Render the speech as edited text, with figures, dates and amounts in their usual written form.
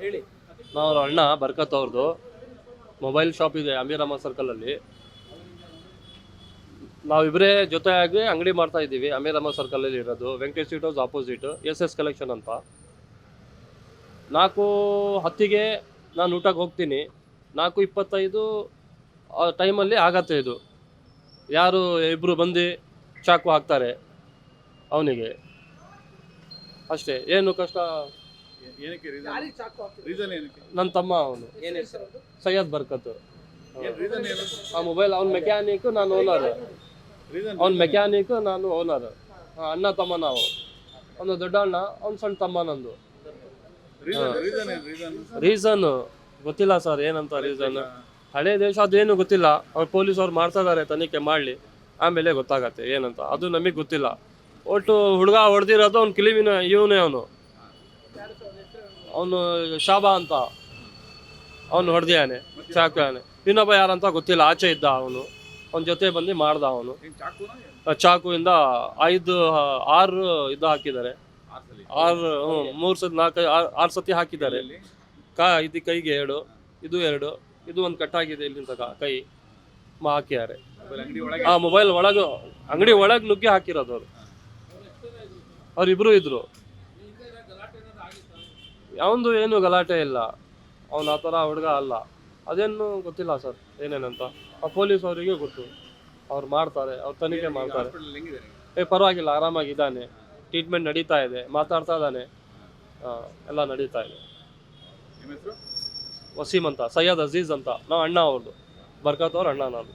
ಹೇಳಿ. ನಾವು ಅವ್ರ ಅಣ್ಣ ಬರ್ಕತ್ ಅವ್ರದ್ದು ಮೊಬೈಲ್ ಶಾಪ್ ಇದೆ ಅಮೀರ್ ಅಹಮದ್ ಸರ್ಕಲಲ್ಲಿ. ನಾವಿಬ್ಬರೇ ಜೊತೆಯಾಗಿ ಅಂಗಡಿ ಮಾಡ್ತಾ ಇದ್ದೀವಿ. ಅಮೀರ್ ಅಹಮದ್ ಸರ್ಕಲಲ್ಲಿ ಇರೋದು, Venkatesh sweet house opposite SS collection ಅಂತ. 4:10ಗೆ ನಾನು ಊಟಕ್ಕೆ ಹೋಗ್ತೀನಿ. 4:25 ಆ ಟೈಮಲ್ಲಿ ಆಗತ್ತೆ ಇದು. ಯಾರು ಇಬ್ಬರು ಬಂದು ಚಾಕು ಹಾಕ್ತಾರೆ ಅವನಿಗೆ, ಅಷ್ಟೇ. ಏನು ಕಷ್ಟ? ಏನಕ್ಕೆ ಯಾರಿಗೆ ಚಾಕು ಹಾಕ್ತಿದ್ರು? ರೀಸನ್ ಏನಕ್ಕೆ? ನನ್ನ ತಮ್ಮ ಅವನು ಏನ್ ಹೆಸರು? ಸೈಯದ್ ಬರ್ಕತ್. ರೀಸನ್ ಏನು? ಆ ಮೊಬೈಲ್ ಅವ್ನ ಮೆಕ್ಯಾನಿಕ್, ನಾನು ಓನರ್. ರೀಸನ್ ಅವ್ನ ಮೆಕ್ಯಾನಿಕ್, ನಾನು ಓನರ್. ಅಣ್ಣ ತಮ್ಮ ನಾವು. ಅವನು ದೊಡ್ಡ ಅಣ್ಣ, ಅವ್ನು ಸಣ್ಣ ತಮ್ಮ ನಂದು. ರೀಸನ್ ಏನು? ರೀಸನ್ ಗೊತ್ತಿಲ್ಲ ಸರ್, ಏನಂತ ರೀಸನ್. ಹಳೆ ದೇಶ ಅದೇನು ಗೊತ್ತಿಲ್ಲ. ಅವ್ರು ಪೊಲೀಸ್ ಅವ್ರು ಮಾಡ್ತಾ ಇದಾರೆ, ತನಿಖೆ ಮಾಡಲಿ, ಆಮೇಲೆ ಗೊತ್ತಾಗತ್ತೆ ಏನಂತ. ಅದು ನಮಗೆ ಗೊತ್ತಿಲ್ಲ. ಒಟ್ಟು ಹುಡುಗ ಹೊಡೆದಿರೋದು ಅವ್ನು ಕಿಲಿಮಿನ ಇವನೇ. ಅವನು ಶಾಬಾ ಅಂತ ಅವನು ಹೊಡೆದಿಯಾನೆ, ಚಾಕು. ಇನ್ನೊಬ್ಬ ಯಾರಂತ ಗೊತ್ತಿಲ್ಲ, ಆಚೆ ಇದ್ದ ಅವನು. ಅವನ ಜೊತೆ ಬಂದು ಮಾಡ್ದ ಅವನು. ಚಾಕುವಿಂದ 6 ಇದು ಹಾಕಿದ್ದಾರೆ. 3 ಸತಿ 4 ಸತಿ ಹಾಕಿದ್ದಾರೆ. ಇದು ಕೈಗೆ 2, ಇದು 2, ಇದು ಒಂದು ಕಟ್ಟಾಗಿದೆ ಇಲ್ಲಿಂದ ಕೈ ಹಾಕಿದ್ದಾರೆ. ಆ ಮೊಬೈಲ್ ಒಳಗೆ, ಅಂಗಡಿ ಒಳಗೆ ನುಗ್ಗಿ ಹಾಕಿರೋದು ಅವರು. ಅವ್ರಿಬ್ರು ಇದ್ರು. ಯಾವಂದು ಏನು ಗಲಾಟೆ ಇಲ್ಲ. ಅವನು ಆ ಥರ ಹುಡುಗ ಅಲ್ಲ. ಅದೇನು ಗೊತ್ತಿಲ್ಲ ಸರ್ ಏನೇನಂತ. ಆ ಪೊಲೀಸ್ ಅವರಿಗೆ ಗೊತ್ತು, ಅವ್ರು ಮಾಡ್ತಾರೆ, ಅವ್ರು ತನಿಖೆ ಮಾಡ್ತಾರೆ. ಪರವಾಗಿಲ್ಲ, ಆರಾಮಾಗಿದ್ದಾನೆ. ಟ್ರೀಟ್ಮೆಂಟ್ ನಡೀತಾ ಇದೆ, ಮಾತಾಡ್ತಾ ಇದ್ದಾನೆ, ಎಲ್ಲ ನಡೀತಾ ಇದೆ. ವಸೀಮ್ ಅಂತ, ಸೈಯದ್ ಅಜೀಜ್ ಅಂತ. ನಾವು ಅಣ್ಣ ಅವ್ರದ್ದು, ಬರ್ಕತ್ ಅವ್ರ ಅಣ್ಣ ನಾನು.